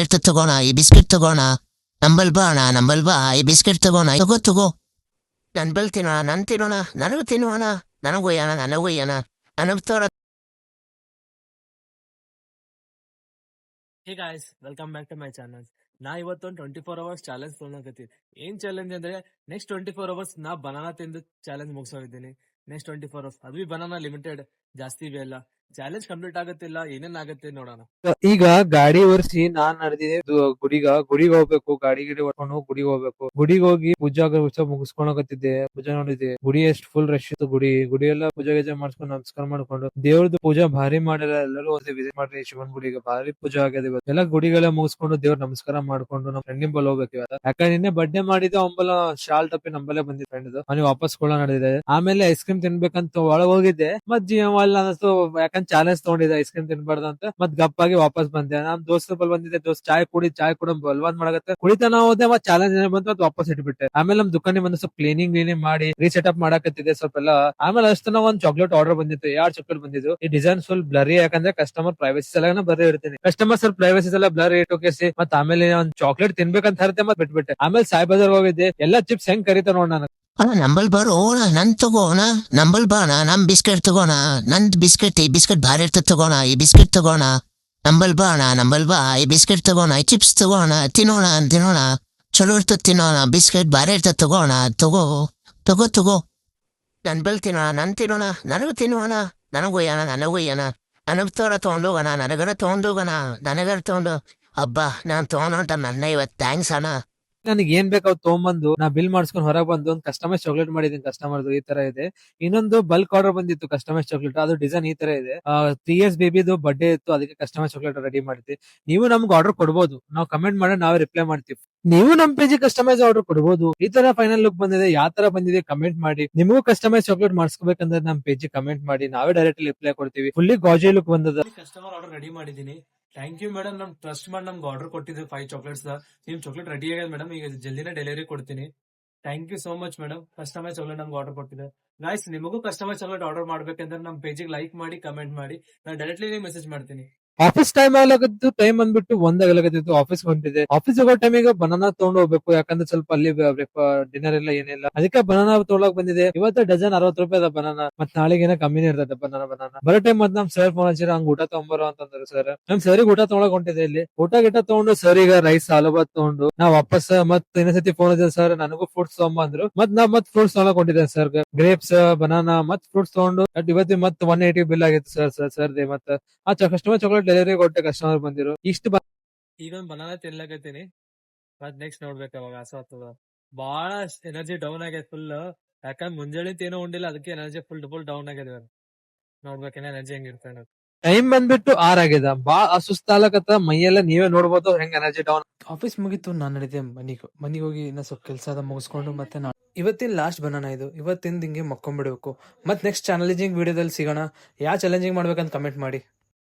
ಇರ್ತ ತಗೋಣ ಈ ಬಿಸ್ಕೆಟ್ ತಗೋಣ ನಂಬಲ್ ಬಾ ಅಣ್ಣ ನಂಬಲ್ ಬಾ ಈ ಬಿಸ್ಕೆಟ್ ತಗೋಣ ತಗೋ ನನ್ ಬಲ್ ತಿನ್ನೋಣ ನನ್ ತಿನ್ನೋಣ ನನಗೂ ತಿನ್ನೋಣ ನನಗೂ ಒಯ್ಯೋಣ ನನಗ್ ತೋರ hey guys welcome back to my channel. ನಾ ಇವತ್ತೊಂದು 24 hours ಚಾಲೆಂಜ್ ತೊಗೊಳಕತ್ತೀನಿ. ಏನ್ ಚಾಲೆಂಜ್ ಅಂದ್ರೆ ನೆಕ್ಸ್ಟ್ 24 hours ನಾ ಬನಾನಾ ತಿಂದು ಚಾಲೆಂಜ್ ಮುಗಿಸೋಗಿದ್ದೀನಿ. ನೆಕ್ಸ್ಟ್ 24 hours ಅದು ಬಿ ಬನಾನಾ ಲಿಮಿಟೆಡ್, ಜಾಸ್ತಿ ಇವೆ ಅಲ್ಲ. ಚಾಲೆಂಜ್ ಕಂಪ್ಲೀಟ್ ಆಗತ್ತಿಲ್ಲ, ಏನೇನ್ ಆಗತ್ತೆ ನೋಡೋಣ. ಈಗ ಗಾಡಿ ಓಡಿಸಿ ನಾನ್ ನಡೆದಿದೆ ಗುಡಿಗೆ ಹೋಗ್ಬೇಕು. ಗಾಡಿ ಹೊಡ್ಕೊಂಡು ಗುಡಿಗೆ ಹೋಗ್ಬೇಕು. ಗುಡಿಗೆ ಹೋಗಿ ಪೂಜಾ ಮುಗಿಸ್ಕೊಂಡು ಹೋಗತ್ತಿದ್ದೆ. ಪೂಜಾ ನೋಡಿದ್ದೆ, ಗುಡಿ ಎಷ್ಟು ಫುಲ್ ರಶ್ ಇತ್ತು. ಗುಡಿ ಎಲ್ಲ ಪೂಜೆ ಗೀಜೆ ಮಾಡ್ಸ್ಕೊಂಡು ನಮಸ್ಕಾರ ಮಾಡ್ಕೊಂಡು ದೇವ್ರದ್ದು ಪೂಜಾ ಭಾರಿ ಮಾಡಿಲ್ಲ. ಎಲ್ಲರೂ ಹೋಗಿ ವಿಸಿಟ್ ಮಾಡ್ರಿ ಶಿವನ್ ಗುಡಿಗೆ. ಭಾರಿ ಪೂಜಾ ಆಗಿದೆ ಇವತ್ತು. ಎಲ್ಲ ಗುಡಿಗೆಲ್ಲ ಮುಗಿಸ್ಕೊಂಡು ದೇವ್ರ ನಮಸ್ಕಾರ ಮಾಡ್ಕೊಂಡು ನಮ್ ಫ್ರೆಂಡ್ ಬಲ್ ಹೋಗ್ಬೇಕು ಇವತ್ತು. ಯಾಕಂದ್ರೆ ನಿನ್ನೆ ಬರ್ಡೇ ಮಾಡಿದ್ದು ಅಂಬಲ ಶಾಲ್ ಟಪ್ಪಿ ನಂಬಲ್ಲೇ ಬಂದಿದ್ ಫ್ರೆಂಡ್ ಮನೆ ವಾಪಸ್ ಕೊಡ ನಡೆದಿದೆ. ಆಮೇಲೆ ಐಸ್ ಕ್ರೀಮ್ ತಿನ್ಬೇಕಂತ ಒಳಗ್ ಹೋಗಿದ್ದೆ. ಮತ್ ಜೀವಲ್ಲ ಅನ್ನಿಸ್ತು, ಯಾಕಂದ್ರೆ ಚಾಲೆಂಜ್ ತಗೊಂಡಿದ್ದೆ ಐಸ್ ಕ್ರೀಮ್ ತಿನ್ಬಾರ್ದು ಅಂತ. ಮತ್ ಗಪ್ಪಾಗಿ ವಾಪಸ್ ಬಂದೆ. ನಮ್ ದೋಸ್ತ ಬಲ್ ಬಂದಿದ್ದೆ. ದೋಸ್ತ್ ಚಾಯ್ ಕೂಡ ಬಲ್ವಾನ್ ಮಾಡಕತ್ತೆ. ಕುಡಿತಾನ ಹೋದೆ, ಮತ್ ಚಾಲೆಂಜ್ ಬಂತು, ಮತ್ ವಾಪಸ್ ಇಟ್ಬಿಟ್ಟೆ. ಆಮೇಲೆ ನಮ್ ದುಕಾನಿ ಬಂದು ಸ್ವಲ್ಪ ಕ್ಲೀನಿಂಗ್ ಮಾಡಿ ರೀಸೆಟಪ್ ಮಾಡಕತ್ತಿದ್ದೆ ಸ್ವಲ್ಪ ಎಲ್ಲ. ಆಮೇಲೆ ಅಷ್ಟನ ಒಂದ್ ಚಾಕ್ಲೇಟ್ ಆರ್ಡರ್ ಬಂದಿತ್ತು. 2 ಚಾಕ್ಲೇಟ್ ಬಂದಿದ್ದು. ಈ ಡಿಸೈನ್ ಫುಲ್ ಬ್ಲರಿ, ಯಾಕಂದ್ರೆ ಕಸ್ಟಮರ್ ಪ್ರೈವಸಿ ಸಲ ಬರೀ ಇರ್ತೀನಿ. ಕಸ್ಟಮರ್ ಸ್ವಲ್ಪ ಪ್ರೈವಸಿ ಎಲ್ಲ ಬ್ಲರ್ ಇಟ್ಟೋಕೆಸಿ ಮತ್ ಆಮೇಲೆ ಒಂದ್ ಚಾಕ್ಲೇಟ್ ತಿನ್ಬೇಕಂತ ಹರತೆ ಮತ್ ಬಿಟ್ಬಿಟ್ಟೆ. ಆಮೇಲೆ ಸಾಯಿ ಬಜಾರ್ ಹೋಗಿದ್ದೆ. ಎಲ್ಲಾ ಚಿಪ್ಸ್ ಹೆಂಗ್ ಕರೀತಾರ ನೋಡ್ ನಾನು. ಅಣ್ಣ ನಂಬಲ್ ಬರೋ ನನ್ ತಗೋಣ ನಂಬಲ್ ಬಾಣ ನಮ್ ಬಿಸ್ಕೆಟ್ ತಗೋಣ ನಂದ್ ಬಿಸ್ಕೆಟ್ ಈ ಬಿಸ್ಕೆಟ್ ಭಾರಿ ಇರ್ತದ ತಗೋಣ ಈ ಬಿಸ್ಕೆಟ್ ತಗೋಣ ನಂಬಲ್ ಬಾ ಈ ಬಿಸ್ಕೆಟ್ ತಗೋಣ ಈ ಚಿಪ್ಸ್ ತಗೋಣ ತಿನ್ನೋಣ ಚಲೋ ಇರ್ತದ ತಿನ್ನೋಣ ಬಿಸ್ಕೆಟ್ ಭಾರಿ ಇರ್ತದ ತಗೋಣ ತಗೋ ನನ್ ಬಲ್ ತಿನ್ನೋಣ ನನಗೂ ತಿನ್ನೋಣ ನನಗೂ ಒಯ್ಯೋಣ ನನಗ್ ತಗೊಂಡೋಗೋಣ ನನಗರ ತಗೊಂಡು ಹಬ್ಬ ನಾನ್ ತಗೊಂಡ ನನ್ನ ಇವತ್ತು ಥ್ಯಾಂಕ್ಸ್ ಅಣ್ಣ. ನನಗೆ ಏನ್ ಬೇಕು ಅವ್ ತಗೊಂಬಂದು ನಾ ಬಿಲ್ ಮಾಡ್ಸ್ಕೊಂಡ್ ಹೊರಗೆ ಬಂದು ಒಂದು ಕಸ್ಟಮೈಸ್ ಚಾಕ್ಲೇಟ್ ಮಾಡಿದೀನಿ. ಕಸ್ಟಮರ್ದು ಈ ತರ ಇದೆ. ಇನ್ನೊಂದು ಬಲ್ಕ್ ಆರ್ಡರ್ ಬಂದಿತ್ತು ಕಸ್ಟಮೈಸ್ ಚಾಕ್ಲೇಟ್. ಅದು ಡಿಸೈನ್ ಈ ತರ ಇದೆ. 3 years ಬೇಬಿದು ಬರ್ಡೇ ಇತ್ತು, ಅದಕ್ಕೆ ಕಸ್ಟಮೈಸ್ ಚಾಕ್ಲೇಟ್ ರೆಡಿ ಮಾಡಿದ್ವಿ. ನೀವು ನಮ್ಗೆ ಆರ್ಡರ್ ಕೊಡ್ಬೋದು, ನಾವು ಕಮೆಂಟ್ ಮಾಡಿ ನಾವೇ ರಿಪ್ಲೈ ಮಾಡ್ತೀವಿ. ನೀವು ನಮ್ ಪೇಜ್ ಕಸ್ಟಮೈಸ್ ಆರ್ಡರ್ ಕೊಡ್ಬೋದು. ಈ ತರ ಫೈನಲ್ ಲುಕ್ ಬಂದಿದೆ, ಯಾವ ತರ ಬಂದಿದೆ ಕಮೆಂಟ್ ಮಾಡಿ. ನಿಮಗೂ ಕಸ್ಟಮೈಸ್ ಚಾಕ್ಲೇಟ್ ಮಾಡಿಸ್ಕೋಬೇಕಂದ್ರೆ ನಮ್ ಪೇಜ್ ಕಮೆಂಟ್ ಮಾಡಿ, ನಾವೇ ಡೈರೆಕ್ಟ್ ರಿಪ್ಲೈ ಕೊಡ್ತೀವಿ. ಫುಲ್ಲಿ ಗಾಜಿ ಲುಕ್ ಬಂದದ. ಕಸ್ಟಮರ್ ಆರ್ಡರ್ ರೆಡಿ ಮಾಡಿದೀನಿ. ಥ್ಯಾಂಕ್ ಯು ಮೇಡಮ್, ನಮ್ ಟ್ರಸ್ಟ್ ಮಾಡಿ ನಮ್ಗೆ ಆರ್ಡರ್ ಕೊಟ್ಟಿದ್ದು 5 ಚಾಕ್ಲೇಟ್ಸ್. ನಿಮ್ ಚಾಕ್ಲೇಟ್ ರೆಡಿ ಆಗಿದೆ ಮೇಡಮ್, ಈಗ ಜಲ್ದಿನೇ ಡೆಲಿವರಿ ಕೊಡ್ತೀನಿ. Thank you so much madam, customise chocolate ನಮ್ಗೆ ಆರ್ಡರ್ ಕೊಟ್ಟಿದೆ. ಗೈಸ್, ನಿಮಗೂ ಕಸ್ಟಮೈಸ್ ಚಾಕ್ಲೇಟ್ ಆರ್ಡರ್ ಮಾಡ್ಬೇಕಂದ್ರೆ ನಮ್ ಪೇಜಿಗೆ ಲೈಕ್ ಮಾಡಿ, ಕಮೆಂಟ್ ಮಾಡಿ, ನಾನು ಡೈರೆಕ್ಟ್ಲಿ ಮೆಸೇಜ್ ಮಾಡ್ತೀನಿ. ಆಫೀಸ್ ಟೈಮ್ ಆಗ್ಲಕತ್ತು. ಟೈಮ್ ಬಂದ್ಬಿಟ್ಟು 1 ಆಗಲಕತ್ತಿತ್ತು. ಆಫೀಸ್ ಹೊಂಟಿದೆ. ಆಫೀಸ್ ಹೋಗೋ ಟೈಮಿಗೆ ಬನಾನಾ ತಗೊಂಡ್ ಹೋಗ್ಬೇಕು, ಯಾಕಂದ್ರೆ ಸ್ವಲ್ಪ ಅಲ್ಲಿ ಡಿನ್ನರ್ ಇಲ್ಲ ಏನಿಲ್ಲ. ಅದಕ್ಕೆ ಬನಾನಾ ತೊಗೊಳಕ್ ಬಂದಿದೆ. ಇವತ್ತು ಡಜನ್ 60 ರೂಪಾಯಿ ಅದ ಬನಾನಾ. ಮತ್ ನಾಳೆಗೆ ಏನೋ ಕಮ್ಮಿನೇ ಇರ್ತದೆ ಬನಾನಾ. ಬರೋ ಟೈಮ್ ಮತ್ ನಮ್ ಸರ್ ಫೋನ್ ಹಚ್ಚಿರ, ಹಂಗ ಊಟ ತಗೊಂಬರೋ ಅಂತಂದ್ರು ಸರ್. ನಮ್ ಸರಿಗೆ ಊಟ ತಗೊಳಕ್ ಹೊಂಟಿದೆ. ಇಲ್ಲಿ ಊಟ ತಗೊಂಡು ಸರ್ ಈಗ ರೈಸ್ ಆಲೂಬಾತ್ ತಗೊಂಡು ನಾ ವಾಪಸ್ ಮತ್ ಇನ್ನೊಂದ್ಸತಿ ಫೋನ್ ಇದೆ ಸರ್ ನನಗೂ ಫ್ರೂಟ್ಸ್ ತಗೊಂಬಂದ್ರು. ಮತ್ ಫ್ರೂಟ್ಸ್ ತಗೊಳಕ್ ಹೊಂಟಿದ್ದೇನೆ ಸರ್. ಗ್ರೇಪ್ಸ್, ಬನಾನಾ ಮತ್ ಫ್ರೂಟ್ಸ್ ತಗೊಂಡು ಇವತ್ತು ಮತ್ 180 ಬಿಲ್ ಆಗಿತ್ತು ಸರ್ ಮತ್ ಆ ಕಸ್ಟಮರ್ ಚಾಕ್ಲೇಟ್ ಡೆಲಿವರಿ ಕೊಟ್ಟೆ. ಕಸ್ಟಮರ್ ಬಂದಿರು ಇಷ್ಟು ಈಗ ಒಂದ್ ಬನಾನಾ ತಿನ್ಲಕತ್ತೀನಿ. ಮತ್ ನೆಕ್ಸ್ಟ್ ನೋಡ್ಬೇಕು ಅವಾಗ ಆಸ ಆಗ್ತದ. ಬಾಳ ಎನರ್ಜಿ ಡೌನ್ ಆಗ್ಯದ ಫುಲ್. ಯಾಕಂದ್ರೆ ಮುಂಜಾನೆ ಏನೋ ಉಂಡಿಲ್ಲ, ಅದಕ್ಕೆ ಎನರ್ಜಿ ಫುಲ್ ಡೌನ್ ಆಗ್ಯದ. ನೋಡ್ಬೇಕೇನ ಎನರ್ಜಿ ಹೆಂಗಿರ್ತೇನೆ. ಟೈಮ್ ಬಂದ್ಬಿಟ್ಟು 6 ಆಗ್ಯದ. ಸುಸ್ತಾಲಕತ್ತ ಮೈಯೆಲ್ಲ ನೀವೇ ನೋಡ್ಬೋದು ಹೆಂಗ್ ಎನರ್ಜಿ ಡೌನ್. ಆಫೀಸ್ ಮುಗೀತು, ನಾನು ನಡೆದೆ ಮನಿಗೆ ಹೋಗಿ ಇನ್ನ ಸ್ವಲ್ಪ ಕೆಲಸ ಅದ ಮುಗಿಸ್ಕೊಂಡು ಮತ್ತೆ ಇವತ್ತಿನ ಲಾಸ್ಟ್ ಬನಾನಾ ಇದು. ಇವತ್ತಿಂದ ಹಿಂಗೆ ಮಕ್ಕೊಂಡ್ಬಿಡ್ಬೇಕು. ಮತ್ತೆ ನೆಕ್ಸ್ಟ್ ಚಾಲೆಂಜಿಂಗ್ ವಿಡಿಯೋದಲ್ಲಿ ಸಿಗೋಣ. ಯಾವ ಚಾಲೆಂಜಿಂಗ್ ಮಾಡ್ಬೇಕಂತ ಕಮೆಂಟ್ ಮಾಡಿ.